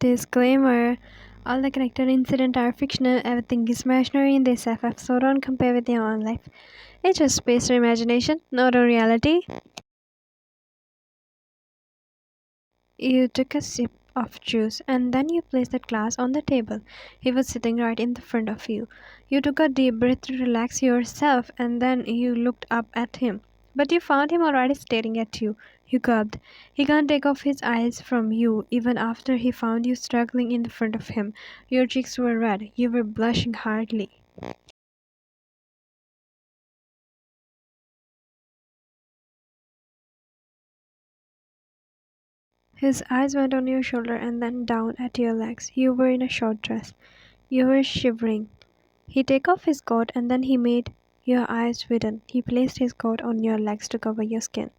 Disclaimer: all the character incidents are fictional, everything is imaginary in this FF, so don't compare with your own life. It's just based on imagination, not on reality. You took a sip of juice and then you placed that glass on the table. He was sitting right in the front of you. You took a deep breath to relax yourself and then you looked up at him. But you found him already staring at you. You gulped. He can't take off his eyes from you even after he found you struggling in the front of him. Your cheeks were red. You were blushing hardly. His eyes went on your shoulder and then down at your legs. You were in a short dress. You were shivering. He took off his coat and then he made your eyes widen. He placed his coat on your legs to cover your skin.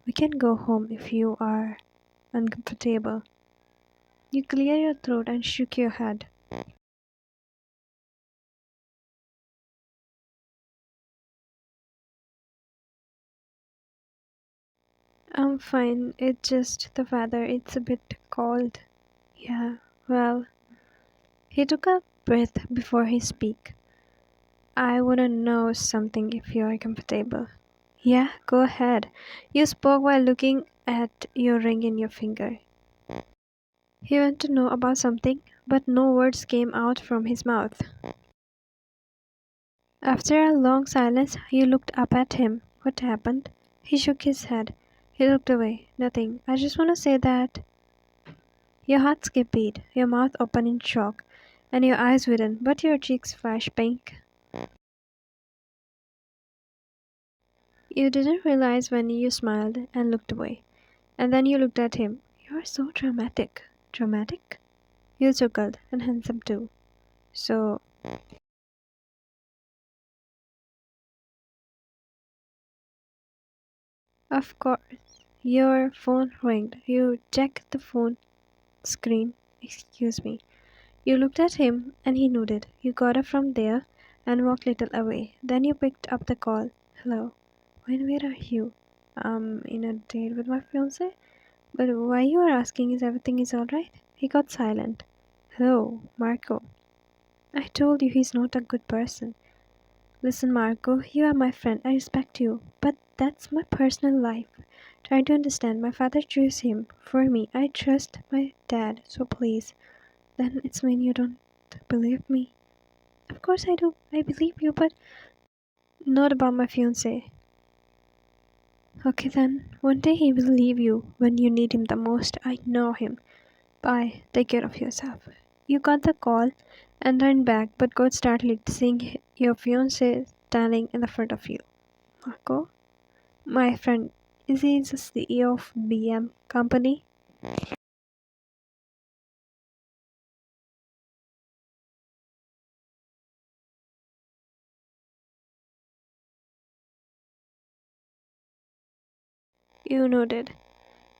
We can go home if you are uncomfortable. You cleared your throat and shook your head. I'm fine. It's just the weather. It's a bit cold. Yeah, well. He took a breath before he spoke. I wanna know something if you're comfortable. Yeah, go ahead. You spoke while looking at your ring in your finger. He wanted to know about something, but no words came out from his mouth. After a long silence, you looked up at him. What happened? He shook his head. He looked away. Nothing. I just want to say that your heart skipped beat, your mouth opened in shock, and your eyes widened, but your cheeks flashed pink. You didn't realize when you smiled and looked away. And then you looked at him. You're so dramatic. Dramatic? You chuckled, and handsome too. So, of course, your phone rang. You checked the phone screen. Excuse me. You looked at him and he nodded. You got up from there and walked little away. Then you picked up the call. Hello. Where are you? In a date with my fiance? But why you are asking is everything is alright? He got silent. Hello, Marco. I told you he's not a good person. Listen, Marco, you are my friend. I respect you. But that's my personal life. Try to understand. My father chose him for me. I trust my dad, so please. Then it's mean you don't believe me. Of course I do. I believe you, but not about my fiance. Okay then. One day he will leave you when you need him the most. I know him. Bye. Take care of yourself. You got the call and ran back, but got startled seeing your fiance standing in the front of you. Marco? My friend. Is he the CEO of BM company? You nodded.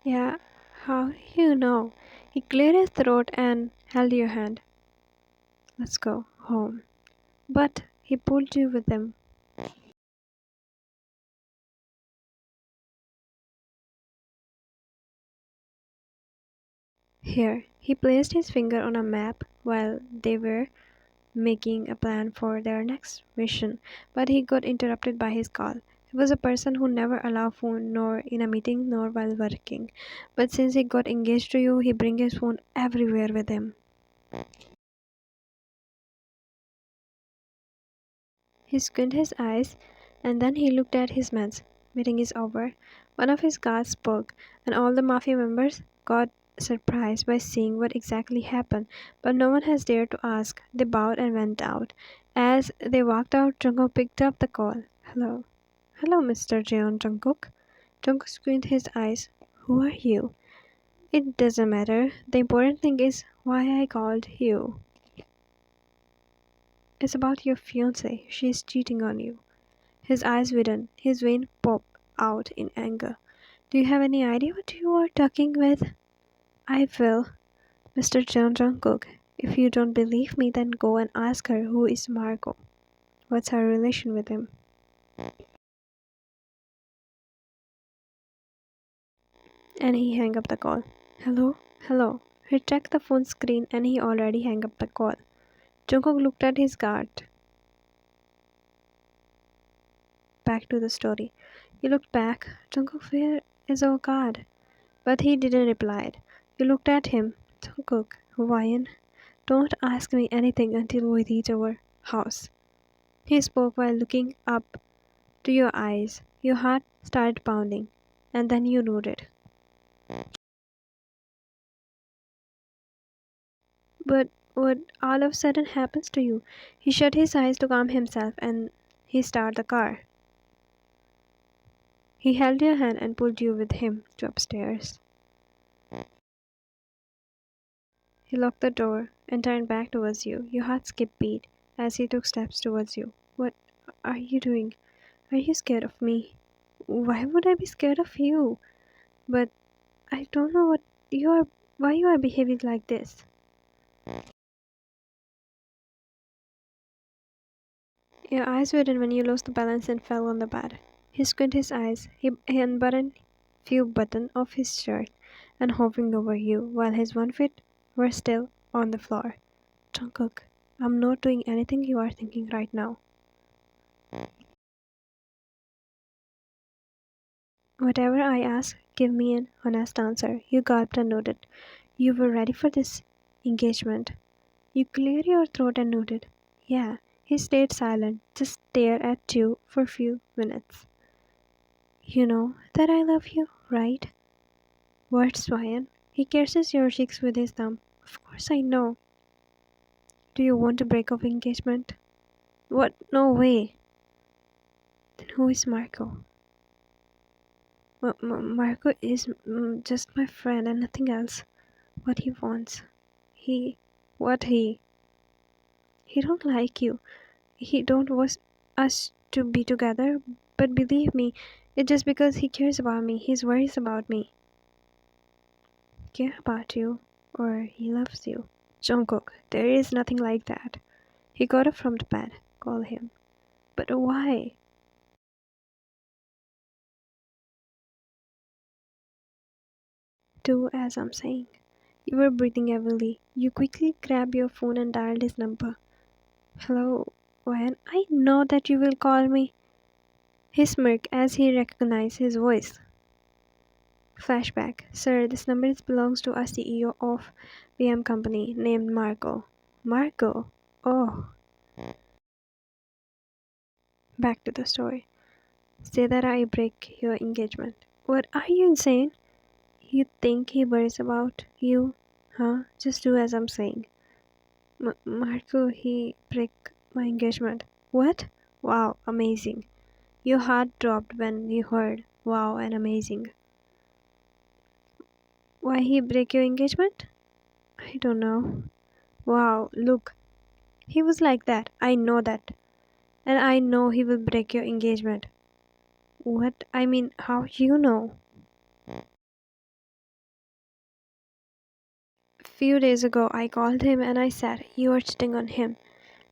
Yeah. How do you know? He cleared his throat and held your hand. Let's go home. But he pulled you with him. Here, he placed his finger on a map while they were making a plan for their next mission, but he got interrupted by his call. He was a person who never allowed phone nor in a meeting nor while working. But since he got engaged to you, he brings his phone everywhere with him. He squinted his eyes and then he looked at his mans. Meeting is over. One of his guards spoke, and all the Mafia members got surprised by seeing what exactly happened, but no one has dared to ask. They bowed and went out. As they walked out, Jungkook picked up the call. Hello. Hello, Mr. Jeon Jungkook. Jungkook squinted his eyes. Who are you? It doesn't matter. The important thing is why I called you. It's about your fiance. She's cheating on you. His eyes widened. His vein popped out in anger. Do you have any idea what you are talking with? I will, Mr. Jeon Jungkook. If you don't believe me, then go and ask her who is Margot. What's her relation with him? And he hung up the call. Hello? Hello? He checked the phone screen and he already hung up the call. Jungkook looked at his guard. Back to the story. He looked back. Jungkook, where is our guard? But he didn't reply. You looked at him. Jungkook, Ryan, don't ask me anything until we reach our house. He spoke while looking up to your eyes. Your heart started pounding, and then you nodded. But what all of a sudden happens to you? He shut his eyes to calm himself and he started the car. He held your hand and pulled you with him to upstairs. He locked the door and turned back towards you. Your heart skipped beat as he took steps towards you. What are you doing? Are you scared of me? Why would I be scared of you? But I don't know why you are behaving like this. Your eyes widened when you lost the balance and fell on the bed. He squinted his eyes. He unbuttoned few buttons of his shirt and hovering over you while his 1 feet were still on the floor. Jungkook, I'm not doing anything you are thinking right now. Whatever I ask, give me an honest answer. You gulped and nodded. You were ready for this engagement. You cleared your throat and nodded. Yeah. He stayed silent, just stared at you for a few minutes. You know that I love you, right? What, Swayan? He kisses your cheeks with his thumb. Of course I know. Do you want to break off engagement? What? No way. Then who is Marco? Marco is just my friend and nothing else. What he wants. He... What he... He don't like you. He don't want us to be together. But believe me, it's just because he cares about me. He's worries about me. Care about you. Or he loves you. Jungkook, there is nothing like that. He got up from the bed. Call him. But why? Do as I'm saying. You were breathing heavily. You quickly grabbed your phone and dialed his number. Hello, Ryan. I know that you will call me. He smirked as he recognized his voice. Flashback. Sir, this number belongs to a CEO of VM company named Marco. Marco? Oh. Back to the story. Say that I break your engagement. What, are you insane? You think he worries about you? Huh? Just do as I'm saying. Marco, he break my engagement. What? Wow, amazing. Your heart dropped when you heard wow and amazing. Why he break your engagement? I don't know. Wow, look. He was like that. I know that. And I know he will break your engagement. What? I mean, how you know? Few days ago I called him and I said, you are cheating on him.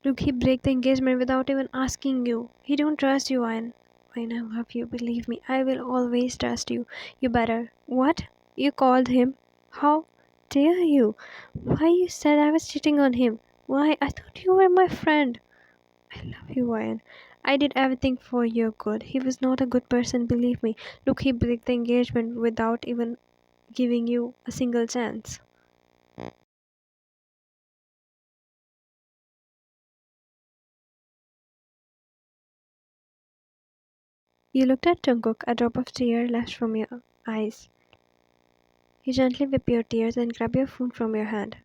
Look, he break the engagement without even asking you. He don't trust you, and when I love you, believe me, I will always trust you. You better. What? You called him? How dare you? Why you said I was cheating on him? Why? I thought you were my friend. I love you, Ryan. I did everything for your good. He was not a good person, believe me. Look, he break the engagement without even giving you a single chance. You looked at Jungkook, a drop of tear left from your eyes. He gently wipe your tears and grab your phone from your hand.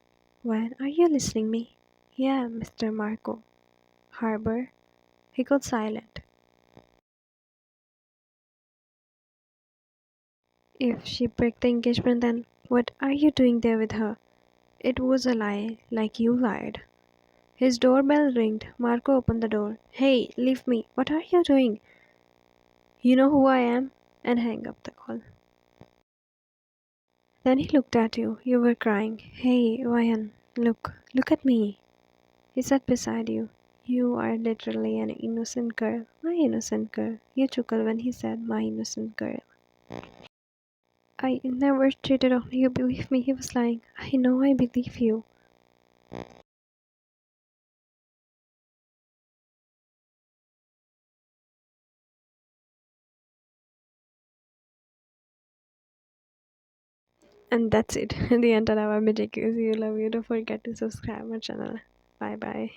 When are you listening me? Yeah, Mr. Marco. Harbor. He got silent. If she break the engagement, then what are you doing there with her? It was a lie, like you lied. His doorbell ringed. Marco opened the door. Hey, leave me. What are you doing? You know who I am? And hang up the call. Then he looked at you. You were crying. Hey, Ryan, look at me. He sat beside you. You are literally an innocent girl. My innocent girl. You chuckled when he said, my innocent girl. I never cheated on you. Believe me, he was lying. I know I believe you. And that's it. The entire our magic is you love you. Don't forget to subscribe my channel. Bye bye.